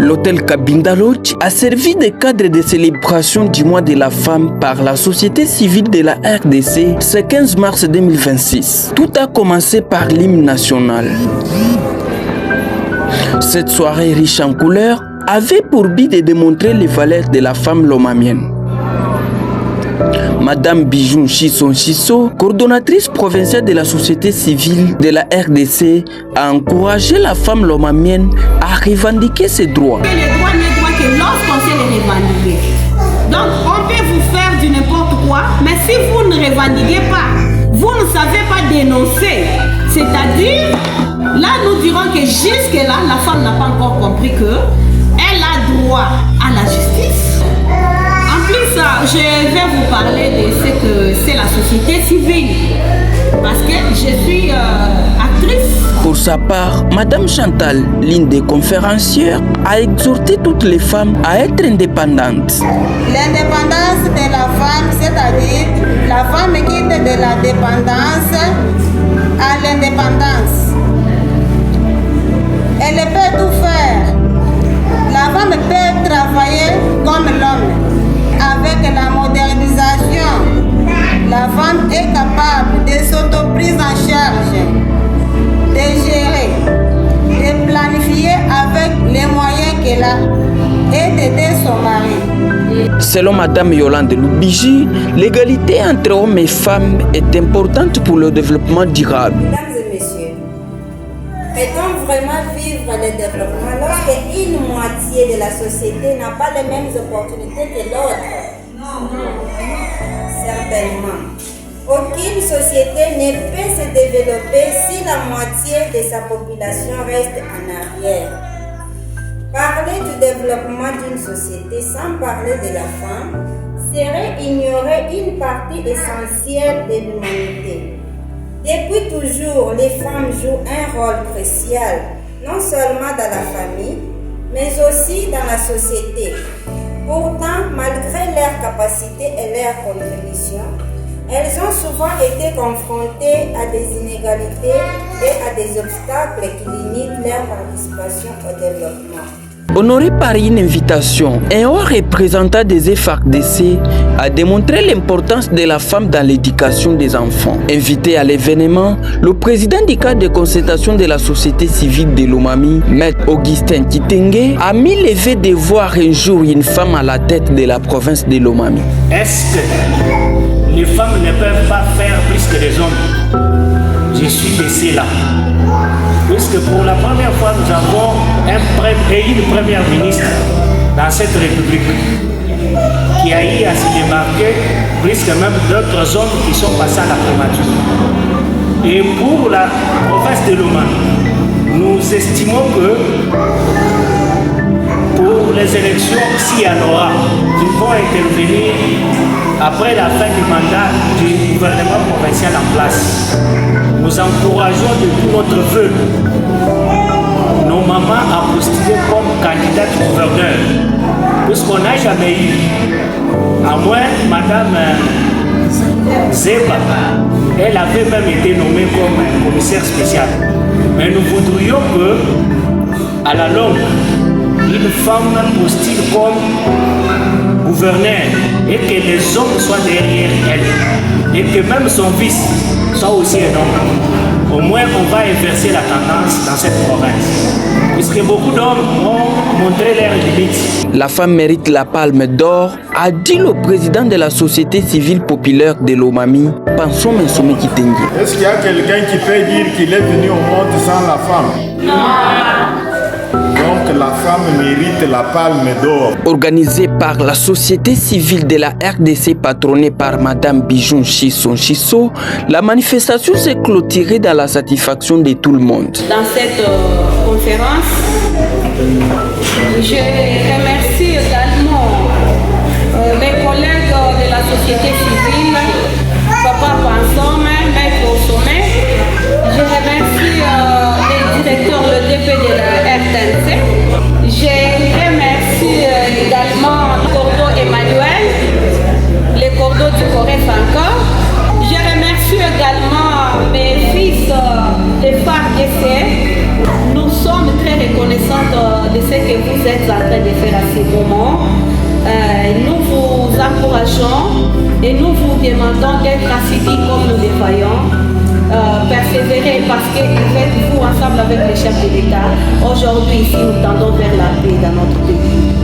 L'hôtel Kabinda Lodge a servi de cadre de célébration du mois de la femme par la société civile de la RDC ce 15 mars 2026. Tout a commencé par l'hymne national. Cette soirée riche en couleurs avait pour but de démontrer les valeurs de la femme lomamienne. Madame Bijou Chisson Chisso, coordonnatrice provinciale de la société civile de la RDC, a encouragé la femme lomamienne à revendiquer ses droits. Les droits n'est droit que lorsqu'on sait les revendiquer. Donc on peut vous faire du n'importe quoi, mais si vous ne revendiquez pas, vous ne savez pas dénoncer. C'est-à-dire, là nous dirons que jusque-là, la femme n'a pas encore compris qu'elle a droit à la justice. En plus, je vais vous parler de ce que c'est la société civile, parce que je suis actrice. Pour sa part, Madame Chantal, l'une des conférencières, a exhorté toutes les femmes à être indépendantes. L'indépendance de la femme, c'est-à-dire la femme quitte de la dépendance à l'indépendance. Elle peut tout faire. La femme peut travailler comme l'homme. Avec la modernisation, la femme est capable de s'auto-prise en charge, de gérer, de planifier avec les moyens qu'elle a et d'aider son mari. Selon Madame Yolande Loubiji, l'égalité entre hommes et femmes est importante pour le développement durable. Mesdames et messieurs, peut-on vraiment vivre le développement lorsque une moitié de la société n'a pas les mêmes opportunités que l'autre? Non. Certainement. Aucune société ne peut se développer si la moitié de sa population reste en arrière. Parler du développement d'une société sans parler de la femme serait ignorer une partie essentielle de l'humanité. Depuis toujours, les femmes jouent un rôle crucial, non seulement dans la famille, mais aussi dans la société. Pourtant, malgré leurs capacités et leurs contributions, elles ont souvent été confrontées à des inégalités et à des obstacles qui limitent leur participation au développement. Honoré par une invitation, un haut représentant des FARDC a démontré l'importance de la femme dans l'éducation des enfants. Invité à l'événement, le président du cadre de concertation de la société civile de Lomami, Maître Augustin Kitenge, a mis le vœu de voir un jour une femme à la tête de la province de Lomami. Est-ce que les femmes ne peuvent pas faire plus que les hommes? Je suis de cela. Puisque pour la première fois, nous avons une première ministre dans cette République qui a eu à se démarquer plus que même d'autres hommes qui sont passés à la primature. Et pour la province de Lomami, nous estimons que pour les élections, s'il y en aura, qui vont intervenir après la fin du mandat du gouvernement provincial en place, nous encourageons de tout notre vœu nos mamans à postuler comme candidate gouverneur, puisqu'on n'a jamais eu, à moins Madame Zeba, elle avait même été nommée comme commissaire spécial. Mais nous voudrions que, à la longue, une femme postule comme gouverneur et que les hommes soient derrière elle et que même son fils soit aussi un homme. Au moins, on va inverser la tendance dans cette province, puisque beaucoup d'hommes ont montré leurs limites. La femme mérite la palme d'or, a dit le président de la société civile populaire de Lomami, Panso Mensome Kitenge. Est-ce qu'il y a quelqu'un qui peut dire qu'il est venu au monde sans la femme? Non. Donc la femme mérite la palme d'or. Organisée par la société civile de la RDC patronnée par Madame Bijou Chisson Chisso, la manifestation s'est clôturée dans la satisfaction de tout le monde. Dans cette conférence, je remercie également mes collègues de la société civile, Papa Pansom, Maître Sommet. Je remercie les directeurs, le DP de la RTNC. Je remercie également Cordo Emmanuel, les cordeaux du Corée encore. Je remercie également mes fils de FARDC. Nous sommes très reconnaissants de ce que vous êtes en train de faire à ce moment. Nous vous encourageons et nous vous demandons d'être assidus comme nous le voyons. Persévérer parce qu'avec vous, ensemble avec les chefs de l'État, aujourd'hui ici nous tendons vers la paix dans notre pays.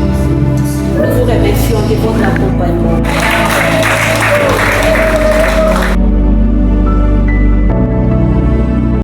Nous vous remercions de votre accompagnement.